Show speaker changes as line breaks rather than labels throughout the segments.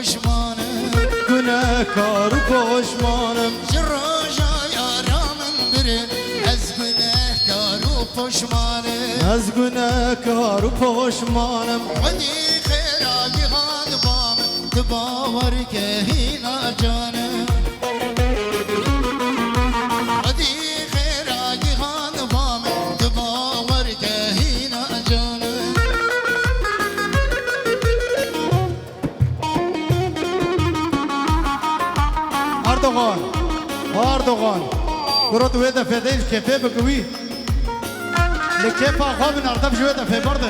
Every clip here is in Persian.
پشمانم
گناهکار و پشمانم
جراجا یارامن بره از گناهکار و پشمانم
از گناهکار و پشمانم
ودی خیراگی خان بام دباور که هینا جانم ودی خیراگی خان بام دباور که هینا جانم
اردوغان برو ويدا في ديل كيفي بقوي لكيف اخواب نردب جويدا في برده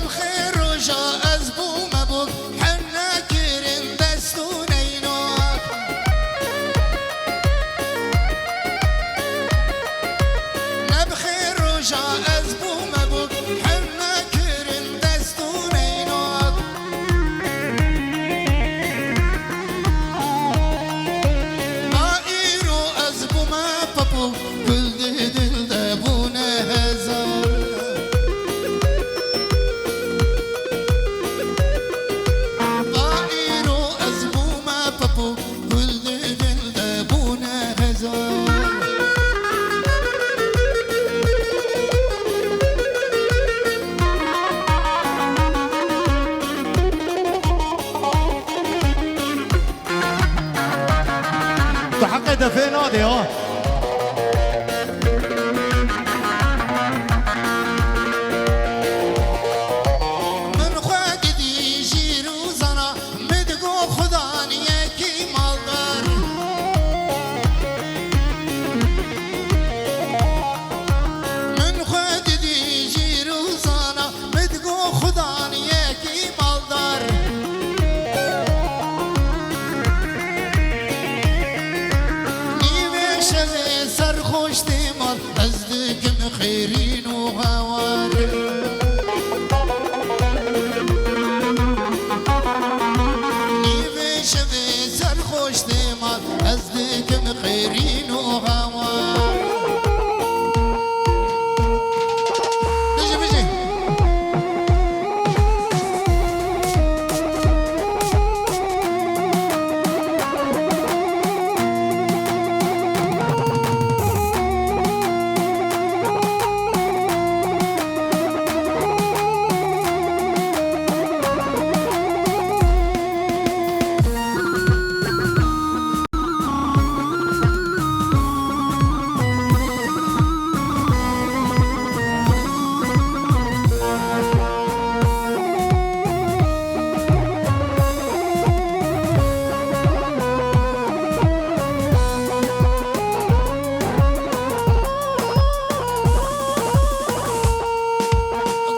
بخير رجاء أزبو مبوك حنا كرم دستونينوك نبخير رجاء أزبو مبوك حنا كرم دستونينوك ما إيرو أزبو ما بابو كل دل دابونا هزار طائر أزبو ما بابو كل دل دابونا هزار
تحقق في نادي ها
من خواقدي جيرو زنا مدقو خداني يكي مالدار من خواقدي جيرو زنا مدقو خداني يكي مالدار نيوه شوه سرخوش مال ازدكم خيرين وهوار نیوه شوه سرخوش دیمال از دیگم خیرین و هوا بجی بجی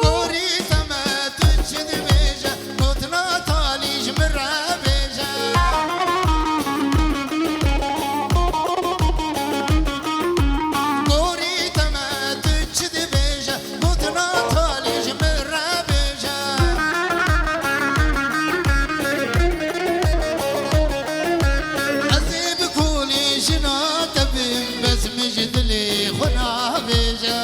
گوری تمت چد بیجه کتنا تالیج مرا بیجه گوری تمت چد بیجه کتنا تالیج مرا بیجه عذیب کولی جنا تبیم بس مجدلی خنا بیجه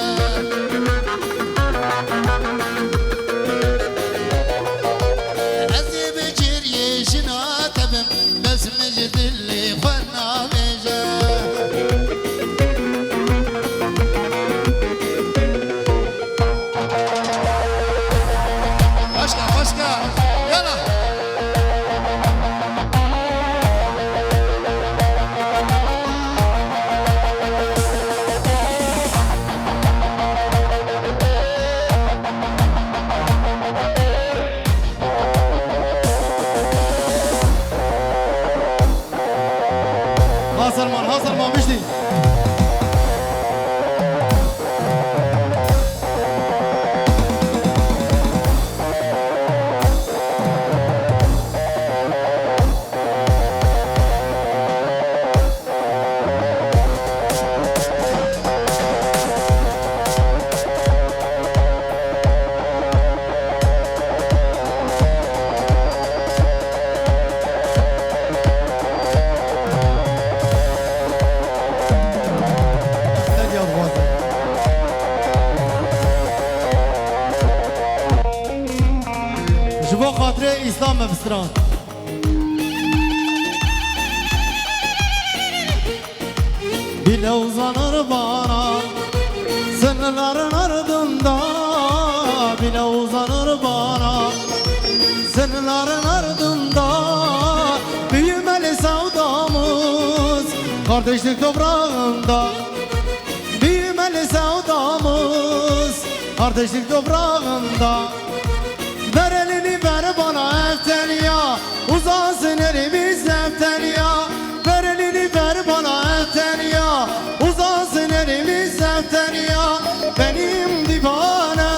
عذب جري جنا تبم بس مجد اللي خنا بيجا خشكا خشكا يلا
حاصل ما مشتي İslam mefsran. Bile uzanır bana sınırların ardında, bile uzanır bana sınırların ardında. Büyümeli sevdamız kardeşlik toprağında, büyümeli sevdamız kardeşlik toprağında. Ver elini ver bana eften ya, uzansın elimiz eften ya. Ver elini ver bana eften ya, uzansın elimiz eften ya. Benim divane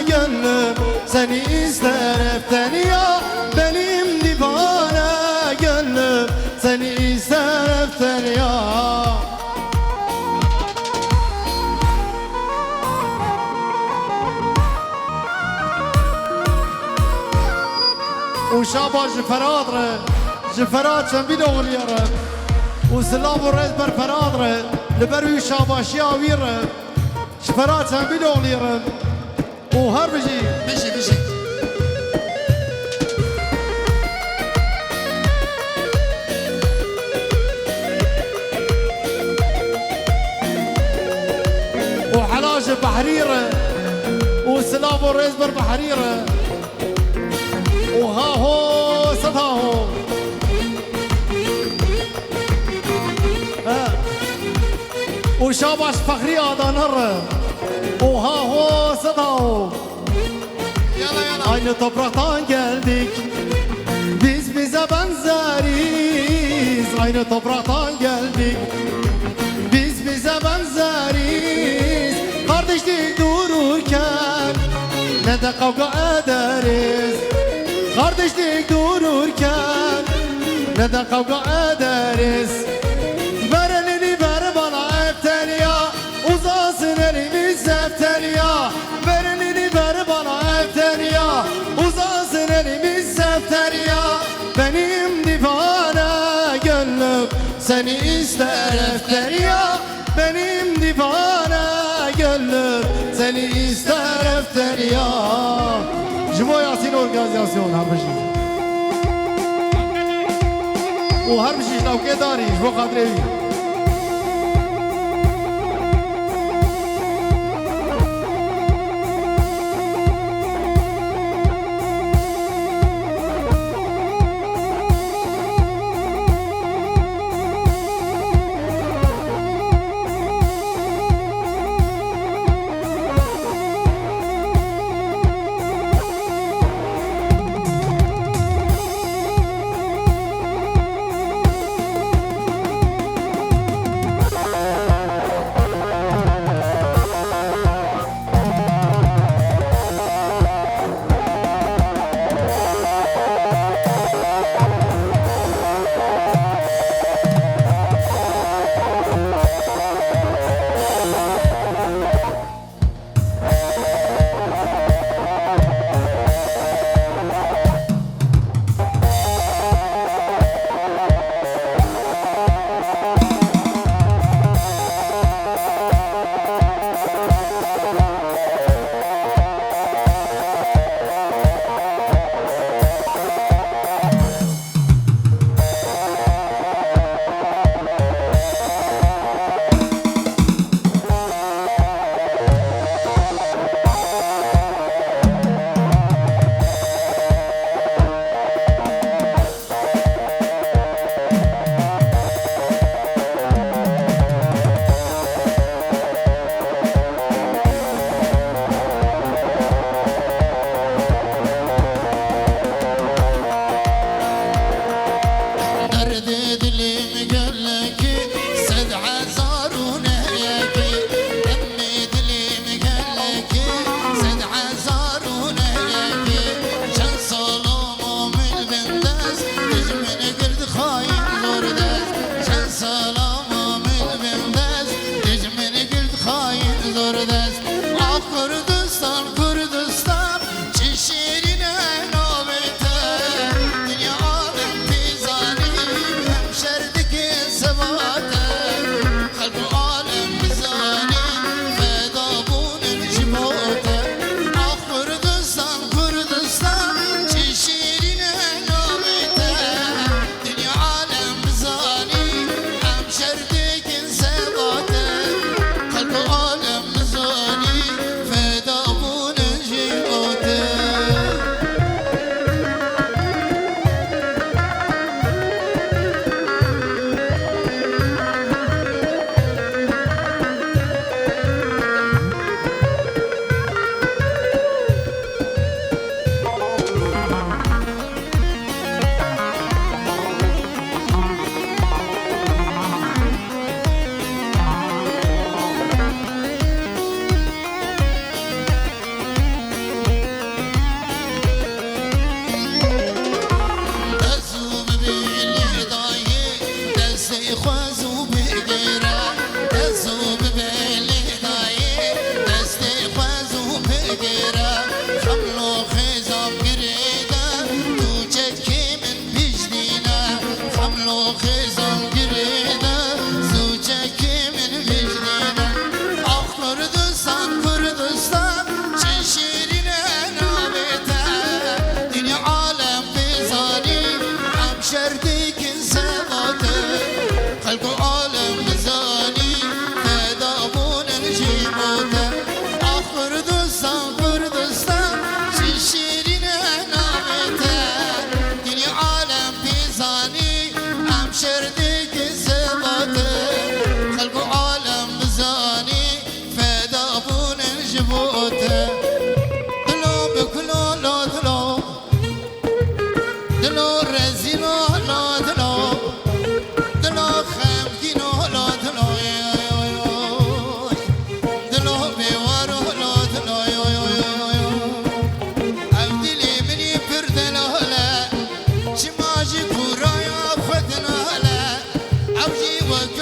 gönlüm seni ister eften ya. Benim divane gönlüm seni ister eften ya. وشابا جفرادره جفراد شنبيل أغليره وسلام ورئيس بر فرادره لبروي شابا شياويره جفراد شنبيل أغليره وهربجي
مشي مشي
وحلاج بحريره وسلام ورئيس بر بحريره وها هو صدها هو وشاباش فخري آدانر وها هو صدها هو.
يلا يلا
Aynı topraktan geldik, biz bize benzeriz. Aynı topraktan geldik, biz bize benzeriz. Kardeşlik dururken ne de kavga ederiz. Kardeşlik dururken ne de kavga ederiz. Ver elini ver bana eften ya, uzansın elimiz eften ya. Ver elini ver bana eften ya, uzansın elimiz eften ya. Benim divane gönlüm seni ister eften ya. Benim divane gönlüm seni ister eften ya. Jibo Yasin organizasyon her bir şey. O her bir şey şlavke dari, jibo kadrevi.
أبجي وقت